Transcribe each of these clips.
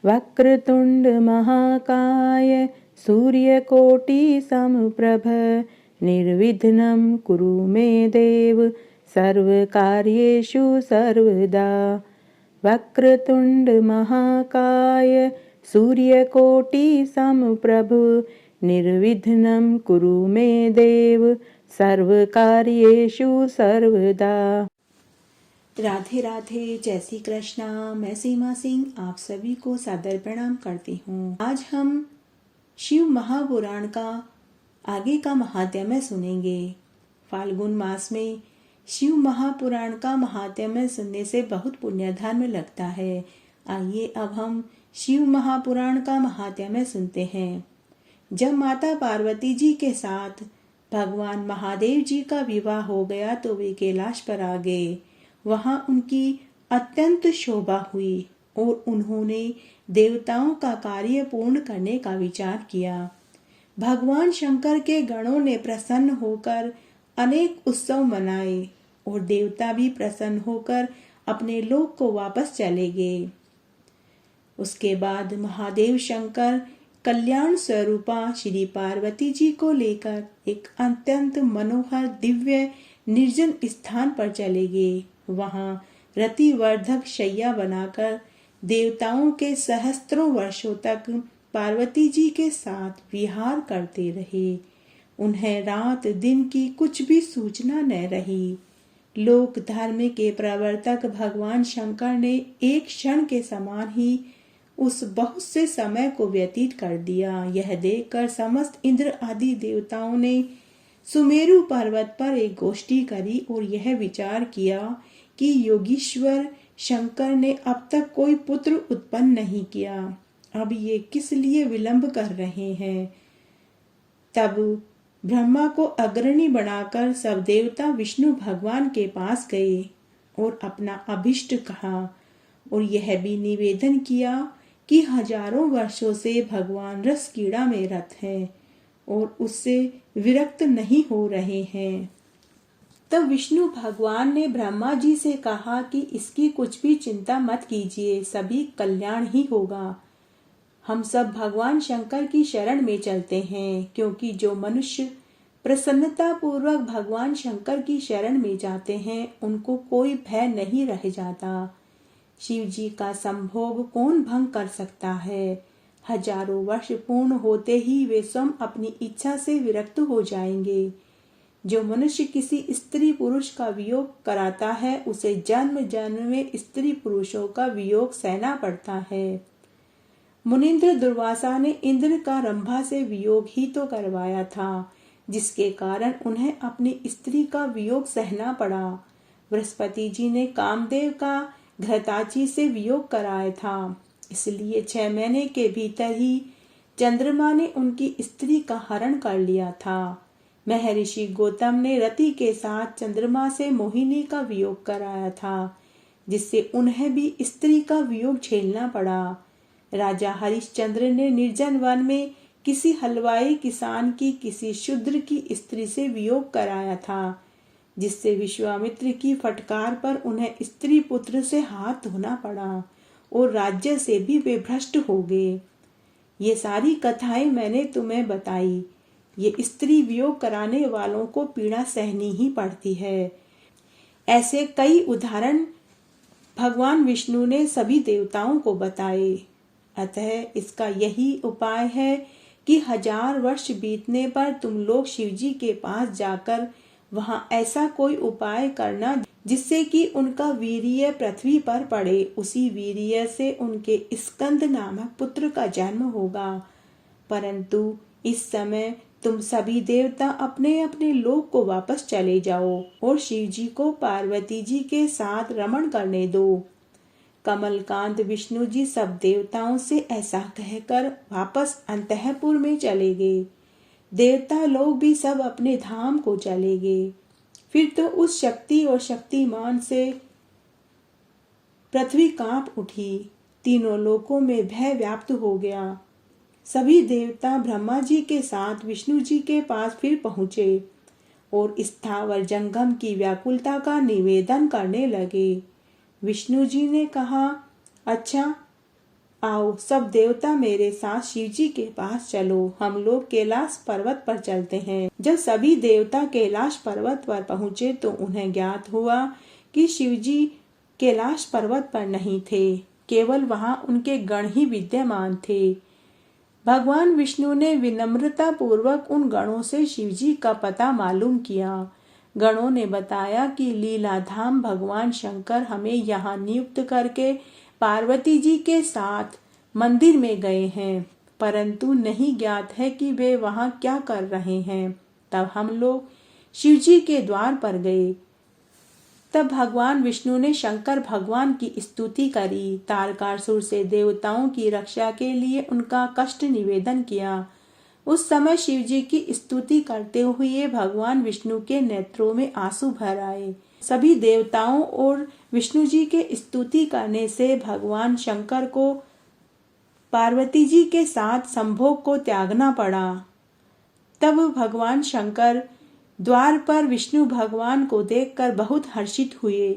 वक्रतुंड महाकाय सूर्यकोटि समप्रभ निर्विघ्नं कुरु मे देव सर्वकार्येषु सर्वदा। वक्रतुंड महाकाय सूर्यकोटि समप्रभ निर्विघ्नं कुरु मे देव सर्वकार्येषु सर्वदा। राधे राधे, जय श्री कृष्णा। मैं सीमा सिंह आप सभी को सादर प्रणाम करती हूँ। आज हम शिव महापुराण का आगे का महात्म्य सुनेंगे। फाल्गुन मास में शिव महापुराण का महात्म्य सुनने से बहुत पुण्यधर्म लगता है। आइए अब हम शिव महापुराण का महात्म्य सुनते हैं। जब माता पार्वती जी के साथ भगवान महादेव जी का विवाह हो गया तो वे कैलाश पर आ गए। वहां उनकी अत्यंत शोभा हुई और उन्होंने देवताओं का कार्य पूर्ण करने का विचार किया। भगवान शंकर के गणों ने प्रसन्न होकर अनेक उत्सव मनाए और देवता भी प्रसन्न होकर अपने लोक को वापस चले गए। उसके बाद महादेव शंकर कल्याण स्वरूपा श्री पार्वती जी को लेकर एक अत्यंत मनोहर दिव्य निर्जन स्थान पर चले गए। वहां रतिवर्धक शैया बनाकर देवताओं के सहस्त्रों वर्षों तक पार्वती जी के साथ विहार करते रहे। उन्हें रात दिन की कुछ भी सूचना न रही। लोक धर्म के प्रवर्तक भगवान शंकर ने एक क्षण के समान ही उस बहुत से समय को व्यतीत कर दिया। यह देखकर समस्त इंद्र आदि देवताओं ने सुमेरु पर्वत पर एक गोष्ठी करी और यह विचार किया कि योगीश्वर शंकर ने अब तक कोई पुत्र उत्पन्न नहीं किया, अब ये किस लिए विलंब कर रहे हैं। तब ब्रह्मा को अग्रणी बनाकर सब देवता विष्णु भगवान के पास गए और अपना अभिष्ट कहा और यह भी निवेदन किया कि हजारों वर्षों से भगवान रस क्रीड़ा में रत हैं और उससे विरक्त नहीं हो रहे हैं। तब विष्णु भगवान ने ब्रह्मा जी से कहा कि इसकी कुछ भी चिंता मत कीजिए, सभी कल्याण ही होगा। हम सब भगवान शंकर की शरण में चलते हैं, क्योंकि जो मनुष्य प्रसन्नता पूर्वक भगवान शंकर की शरण में जाते हैं उनको कोई भय नहीं रह जाता। शिव जी का संभोग कौन भंग कर सकता है। हजारों वर्ष पूर्ण होते ही वे स्वयं अपनी इच्छा से विरक्त हो जाएंगे। जो मनुष्य किसी स्त्री पुरुष का वियोग कराता है उसे जन्म जन्म में स्त्री पुरुषों का वियोग सहना पड़ता है। मुनींद्र दुर्वासा ने इंद्र का रंभा से वियोग ही तो करवाया था, जिसके कारण उन्हें अपनी स्त्री का वियोग सहना पड़ा। बृहस्पति जी ने कामदेव का घृताची से वियोग कराया था, इसलिए 6 महीने के भीतर ही चंद्रमा ने उनकी स्त्री का हरण कर लिया था। महर्षि गौतम ने रति के साथ चंद्रमा से मोहिनी का वियोग कराया था, जिससे उन्हें भी स्त्री का वियोग झेलना पड़ा। राजा हरिश्चंद्र ने निर्जन वन में किसी हलवाई किसान की किसी शूद्र की स्त्री से वियोग कराया था, जिससे विश्वामित्र की फटकार पर उन्हें स्त्री पुत्र से हाथ धोना पड़ा और राज्य से भी वे भ्रष्ट हो गए। ये सारी कथाएं मैंने तुम्हें बताई। ये स्त्री वियोग कराने वालों को पीड़ा सहनी ही पड़ती है। ऐसे कई उदाहरण भगवान विष्णु ने सभी देवताओं को बताए। अतः इसका यही उपाय है कि 1000 वर्ष बीतने पर तुम लोग शिवजी के पास जाकर वहां ऐसा कोई उपाय करना जिससे कि उनका वीर्य पृथ्वी पर पड़े। उसी वीर्य से उनके स्कंद नामक पुत्र का जन्म होगा। परंतु इस समय तुम सभी देवता अपने अपने लोक को वापस चले जाओ और शिव जी को पार्वती जी के साथ रमण करने दो। कमलकांत विष्णु जी सब देवताओं से ऐसा कहकर वापस अंतःपुर में चले गए। देवता लोग भी सब अपने धाम को चले गए। फिर तो उस शक्ति और शक्तिमान से पृथ्वी कांप उठी। तीनों लोकों में भय व्याप्त हो गया। सभी देवता ब्रह्मा जी के साथ विष्णु जी के पास फिर पहुंचे और स्थावर जंगम की व्याकुलता का निवेदन करने लगे। विष्णु जी ने कहा, अच्छा आओ सब देवता मेरे साथ शिव जी के पास चलो, हम लोग कैलाश पर्वत पर चलते हैं। जब सभी देवता कैलाश पर्वत पर पहुँचे तो उन्हें ज्ञात हुआ कि शिव जी कैलाश पर्वत पर नहीं थे, केवल वहां उनके गण ही विद्यमान थे। भगवान विष्णु ने विनम्रता पूर्वक उन गणों से शिवजी का पता मालूम किया। गणों ने बताया कि लीलाधाम भगवान शंकर हमें यहाँ नियुक्त करके पार्वती जी के साथ मंदिर में गए हैं, परंतु नहीं ज्ञात है कि वे वहाँ क्या कर रहे हैं। तब हम लोग शिवजी के द्वार पर गए। तब भगवान विष्णु ने शंकर भगवान की स्तुति करी, तारकासुर से देवताओं की रक्षा के लिए उनका कष्ट निवेदन किया। उस समय शिवजी की स्तुति करते हुए भगवान विष्णु के नेत्रों में आंसू भर आए। सभी देवताओं और विष्णु जी के स्तुति करने से भगवान शंकर को पार्वती जी के साथ संभोग को त्यागना पड़ा। तब भगवान शंकर द्वार पर विष्णु भगवान को देखकर बहुत हर्षित हुए।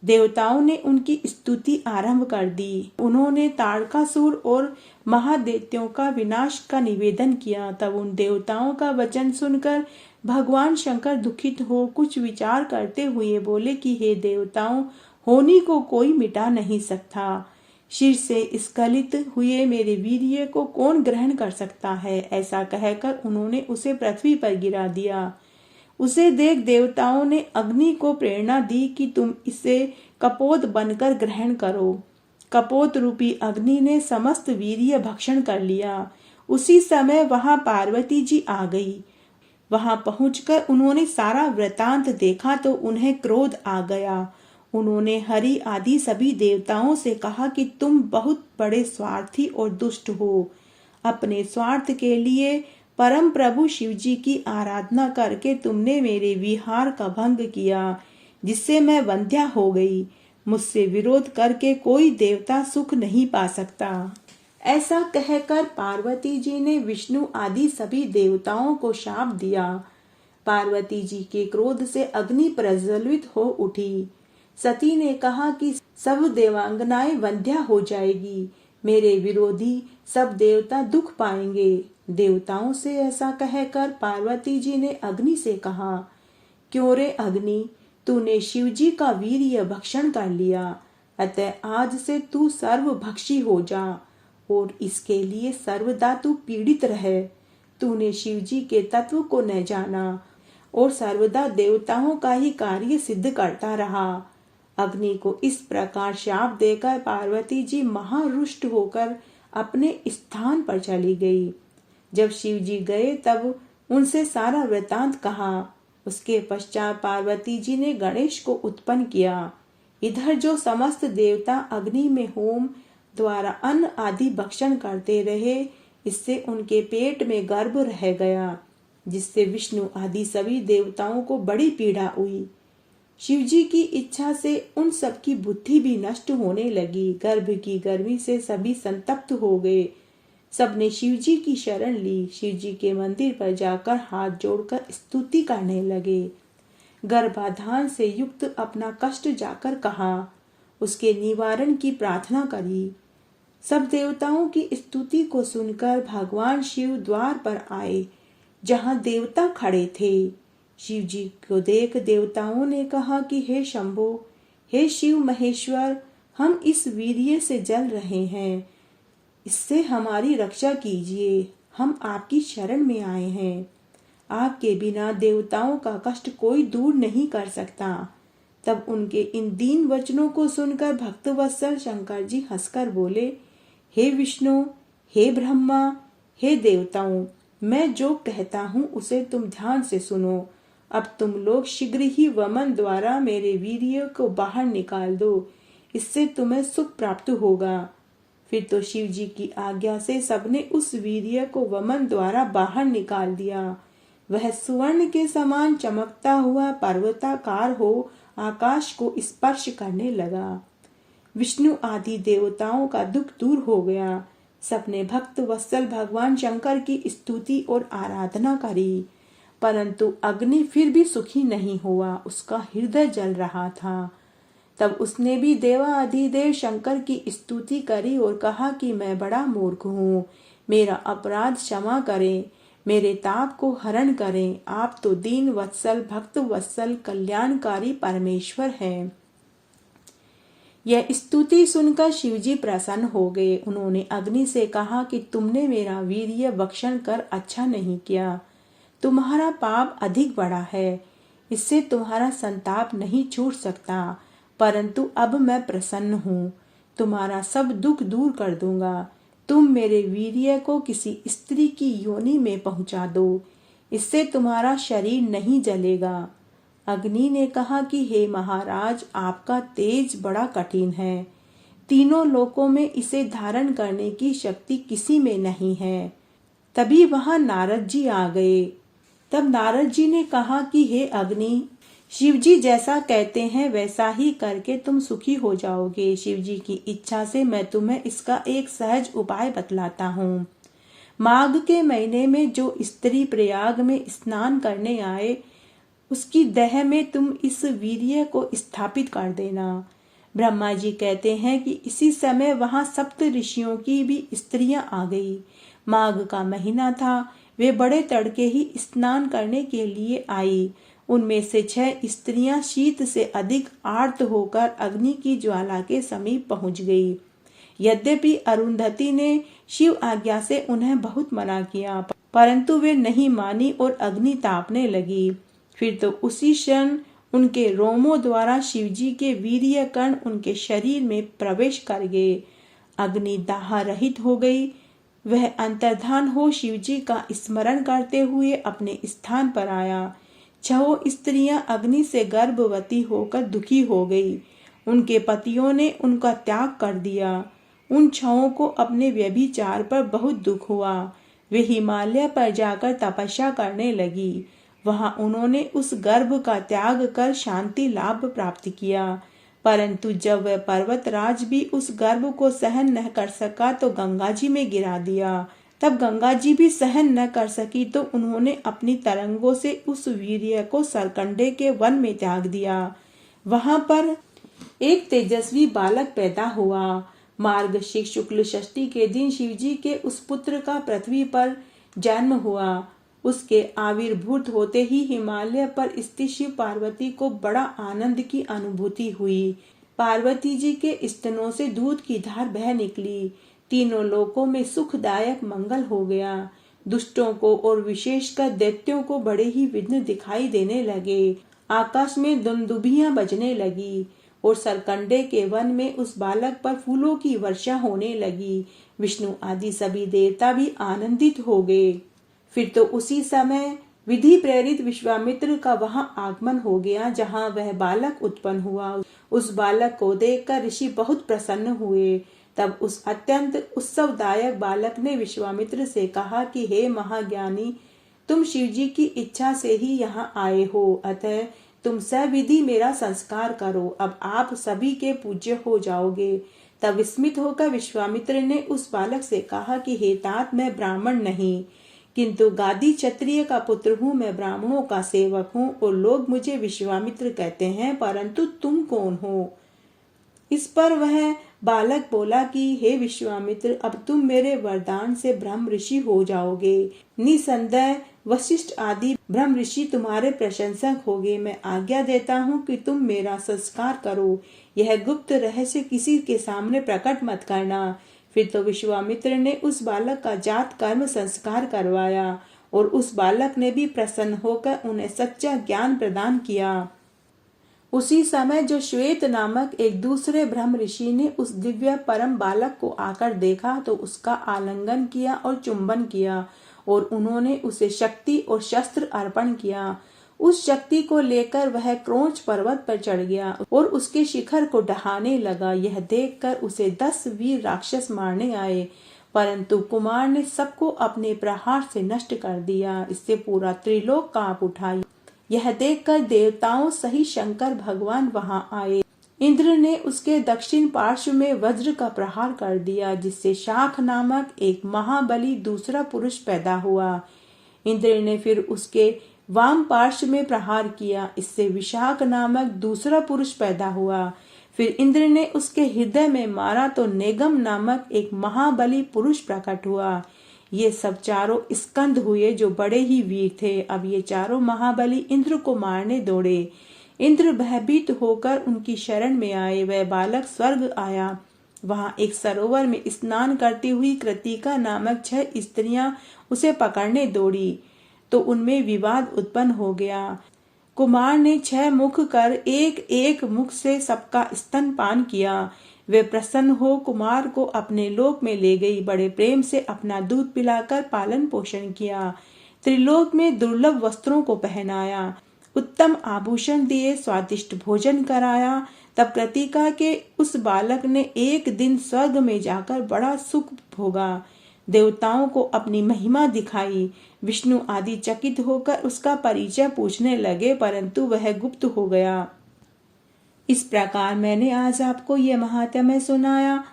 देवताओं ने उनकी स्तुति आरंभ कर दी। उन्होंने तारकासुर और महादैत्यों का विनाश का निवेदन किया। तब उन देवताओं का वचन सुनकर भगवान शंकर दुखित हो कुछ विचार करते हुए बोले कि हे देवताओं, होनी को कोई मिटा नहीं सकता। शिर से स्खलित हुए मेरे वीर्य को कौन ग्रहण कर सकता है। ऐसा कहकर उन्होंने उसे पृथ्वी पर गिरा दिया। उसे देख देवताओं ने अग्नि को प्रेरणा दी कि तुम इसे कपोत बनकर ग्रहण करो। कपोत रूपी अग्नि ने समस्त वीर्य भक्षण कर लिया। उसी समय वहां पार्वती जी आ गई। वहां पहुंचकर उन्होंने सारा वृतांत देखा तो उन्हें क्रोध आ गया। उन्होंने हरि आदि सभी देवताओं से कहा कि तुम बहुत बड़े स्वार्थी और दुष्ट हो। अपने स्वार्थ के लिए परम प्रभु शिव जी की आराधना करके तुमने मेरे विहार का भंग किया, जिससे मैं वंध्या हो गई। मुझसे विरोध करके कोई देवता सुख नहीं पा सकता। ऐसा कहकर पार्वती जी ने विष्णु आदि सभी देवताओं को शाप दिया। पार्वती जी के क्रोध से अग्नि प्रज्वलित हो उठी। सती ने कहा कि सब देवांगनाएं वंध्या हो जाएगी, मेरे विरोधी सब देवता दुख पाएंगे। देवताओं से ऐसा कहकर पार्वती जी ने अग्नि से कहा, क्यों रे अग्नि, तूने शिवजी का वीर्य भक्षण कर लिया, अतः आज से तू सर्वभक्षी हो जा और इसके लिए सर्वदा तू पीड़ित रहे। तूने शिवजी के तत्व को न जाना और सर्वदा देवताओं का ही कार्य सिद्ध करता रहा। अग्नि को इस प्रकार शाप देकर पार्वती जी महारुष्ट होकर अपने स्थान पर चली गई। जब शिव जी गए तब उनसे सारा वृतांत कहा। उसके पश्चात पार्वती जी ने गणेश को उत्पन्न किया। इधर जो समस्त देवता अग्नि में होम द्वारा अन्न आदि भक्षण करते रहे, इससे उनके पेट में गर्भ रह गया, जिससे विष्णु आदि सभी देवताओं को बड़ी पीड़ा हुई। शिवजी की इच्छा से उन सब की बुद्धि भी नष्ट होने लगी। गर्भ की गर्मी से सभी संतप्त हो गए। सबने शिवजी की शरण ली। शिवजी के मंदिर पर जाकर हाथ जोड़कर स्तुति करने लगे। गर्भाधान से युक्त अपना कष्ट जाकर कहा, उसके निवारण की प्रार्थना करी। सब देवताओं की स्तुति को सुनकर भगवान शिव द्वार पर आए, जहां देवता खड़े थे। शिव जी को देख देवताओं ने कहा कि हे शंभो, हे शिव महेश्वर, हम इस वीर्य से जल रहे हैं, इससे हमारी रक्षा कीजिए। हम आपकी शरण में आए हैं। आपके बिना देवताओं का कष्ट कोई दूर नहीं कर सकता। तब उनके इन दीन वचनों को सुनकर भक्तवत्सल शंकर जी हंसकर बोले, हे विष्णु, हे ब्रह्मा, हे देवताओं, मैं जो कहता हूँ उसे तुम ध्यान से सुनो। अब तुम लोग शीघ्र ही वमन द्वारा मेरे वीर्य को बाहर निकाल दो, इससे तुम्हें सुख प्राप्त होगा। फिर तो शिव जी की आज्ञा से सबने उस वीर्य को वमन द्वारा बाहर निकाल दिया। वह सुवर्ण के समान चमकता हुआ पर्वताकार हो आकाश को स्पर्श करने लगा। विष्णु आदि देवताओं का दुख दूर हो गया। सबने भक्त वत्सल भगवान शंकर की स्तुति और आराधना करी, परंतु अग्नि फिर भी सुखी नहीं हुआ। उसका हृदय जल रहा था। तब उसने भी देवाधिदेव शंकर की स्तुति करी और कहा कि मैं बड़ा मूर्ख हूँ, मेरा अपराध क्षमा करें, मेरे ताप को हरण करें। आप तो दीन वत्सल, भक्त वत्सल, कल्याणकारी परमेश्वर हैं। यह स्तुति सुनकर शिवजी प्रसन्न हो गए। उन्होंने अग्नि से कहा कि तुमने मेरा वीर्य भक्षण कर अच्छा नहीं किया। तुम्हारा पाप अधिक बड़ा है, इससे तुम्हारा संताप नहीं छूट सकता। परंतु अब मैं प्रसन्न हूँ, तुम्हारा सब दुख दूर कर दूंगा। तुम मेरे वीर्य को किसी स्त्री की योनि में पहुंचा दो, इससे तुम्हारा शरीर नहीं जलेगा। अग्नि ने कहा कि हे महाराज, आपका तेज बड़ा कठिन है, तीनों लोकों में इसे धारण करने की शक्ति किसी में नहीं है। तभी वहां नारद जी आ गए। तब नारद जी ने कहा कि हे अग्नि, शिवजी जैसा कहते हैं वैसा ही करके तुम सुखी हो जाओगे। शिवजी की इच्छा से मैं तुम्हें इसका एक सहज उपाय बतलाता हूँ। माघ के महीने में जो स्त्री प्रयाग में स्नान करने आए, उसकी देह में तुम इस वीर्य को स्थापित कर देना। ब्रह्मा जी कहते हैं कि इसी समय वहां सप्त ऋषियों की भी स्त्रियां आ गई। माघ का महीना था, वे बड़े तड़के ही स्नान करने के लिए आई। उनमें से 6 स्त्रियां शीत से अधिक आर्त होकर अग्नि की ज्वाला के समीप पहुंच गई। यद्यपि अरुंधति ने शिव आज्ञा से उन्हें बहुत मना किया, परंतु वे नहीं मानी और अग्नि तापने लगी। फिर तो उसी क्षण उनके रोमों द्वारा शिवजी के वीर्य कण उनके शरीर में प्रवेश कर गए। अग्नि दाह रहित हो गई। वह अंतर्धान हो शिवजी का स्मरण करते हुए अपने स्थान पर आया। 6 स्त्रियां अग्नि से गर्भवती होकर दुखी हो गई। उनके पतियों ने उनका त्याग कर दिया। उन 6 को अपने व्यभिचार पर बहुत दुख हुआ। वे हिमालय पर जाकर तपस्या करने लगी। वहां उन्होंने उस गर्भ का त्याग कर शांति लाभ प्राप्त किया। परंतु जब वह पर्वतराज भी उस गर्भ को सहन न कर सका तो गंगा जी में गिरा दिया। तब गंगा जी भी सहन न कर सकी तो उन्होंने अपनी तरंगों से उस वीर्य को सरकंडे के वन में त्याग दिया। वहां पर एक तेजस्वी बालक पैदा हुआ। मार्गशीर्ष शुक्ल षष्ठी के दिन शिवजी के उस पुत्र का पृथ्वी पर जन्म हुआ। उसके आविर्भूत होते ही हिमालय पर स्थित शिव पार्वती को बड़ा आनंद की अनुभूति हुई। पार्वती जी के स्तनों से दूध की धार बह निकली। तीनों लोकों में सुखदायक मंगल हो गया। दुष्टों को और विशेषकर दैत्यों को बड़े ही विघ्न दिखाई देने लगे। आकाश में दुंदुभियां बजने लगी और सरकंडे के वन में उस बालक पर फूलों की वर्षा होने लगी। विष्णु आदि सभी देवता भी आनंदित हो गए। फिर तो उसी समय विधि प्रेरित विश्वामित्र का वहां आगमन हो गया, जहां वह बालक उत्पन्न हुआ। उस बालक को देखकर ऋषि बहुत प्रसन्न हुए। तब उस अत्यंत उत्सवदायक बालक ने विश्वामित्र से कहा कि हे महाज्ञानी, तुम शिवजी की इच्छा से ही यहाँ आए हो, अतः तुम सविधि मेरा संस्कार करो। अब आप सभी के पूज्य हो जाओगे। तब विस्मित होकर विश्वामित्र ने उस बालक से कहा कि हे तात, मैं ब्राह्मण नहीं, किंतु गादी क्षत्रिय का पुत्र हूँ। मैं ब्राह्मणों का सेवक हूँ और लोग मुझे विश्वामित्र कहते हैं, परंतु तुम कौन हो? इस पर वह बालक बोला कि हे विश्वामित्र, अब तुम मेरे वरदान से ब्रह्म ऋषि हो जाओगे। निसंदेह वशिष्ठ आदि ब्रह्म ऋषि तुम्हारे प्रशंसक होंगे। मैं आज्ञा देता हूँ कि तुम मेरा संस्कार करो। यह गुप्त रहस्य किसी के सामने प्रकट मत करना। फिर तो विश्वामित्र ने उस बालक का जात कर्म संस्कार करवाया और उस बालक ने भी प्रसन्न होकर उन्हें सच्चा ज्ञान प्रदान किया। उसी समय जो श्वेत नामक एक दूसरे ब्रह्म ऋषि ने उस दिव्य परम बालक को आकर देखा तो उसका आलिंगन किया और चुंबन किया और उन्होंने उसे शक्ति और शस्त्र अर्पण किया। उस शक्ति को लेकर वह क्रोंच पर्वत पर चढ़ गया और उसके शिखर को ढहाने लगा। यह देखकर उसे 10 वीर राक्षस मारने आए, परंतु कुमार ने सबको अपने प्रहार से नष्ट कर दिया। इससे पूरा त्रिलोक कांप उठा। यह देखकर देवताओं सहित शंकर भगवान वहां आए। इंद्र ने उसके दक्षिण पार्श्व में वज्र का प्रहार कर दिया, जिससे शाख नामक एक महाबली दूसरा पुरुष पैदा हुआ। इंद्र ने फिर उसके वाम पार्श्व में प्रहार किया, इससे विशाख नामक दूसरा पुरुष पैदा हुआ। फिर इंद्र ने उसके हृदय में मारा तो नेगम नामक एक महाबली पुरुष प्रकट हुआ। ये सब चारों स्कंद हुए जो बड़े ही वीर थे। अब ये चारों महाबली इंद्र को मारने दौड़े। इंद्र भयभीत होकर उनकी शरण में आए। वह बालक स्वर्ग आया। वहां एक सरोवर में स्नान करती हुई कृतिका नामक 6 स्त्रियां उसे पकड़ने दौड़ी तो उनमें विवाद उत्पन्न हो गया। कुमार ने 6 मुख कर एक एक मुख से सबका स्तनपान किया। वे प्रसन्न हो कुमार को अपने लोक में ले गई। बड़े प्रेम से अपना दूध पिलाकर पालन पोषण किया। त्रिलोक में दुर्लभ वस्त्रों को पहनाया, उत्तम आभूषण दिए, स्वादिष्ट भोजन कराया। तब कृतिका के उस बालक ने एक दिन स्वर्ग में जाकर बड़ा सुख भोगा। देवताओं को अपनी महिमा दिखाई। विष्णु आदि चकित होकर उसका परिचय पूछने लगे, परंतु वह गुप्त हो गया। इस प्रकार मैंने आज आपको यह महात्म्य सुनाया।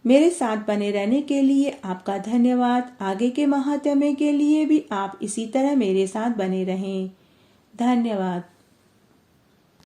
मेरे साथ बने रहने के लिए आपका धन्यवाद। आगे के महात्म्य के लिए भी आप इसी तरह मेरे साथ बने रहें। धन्यवाद।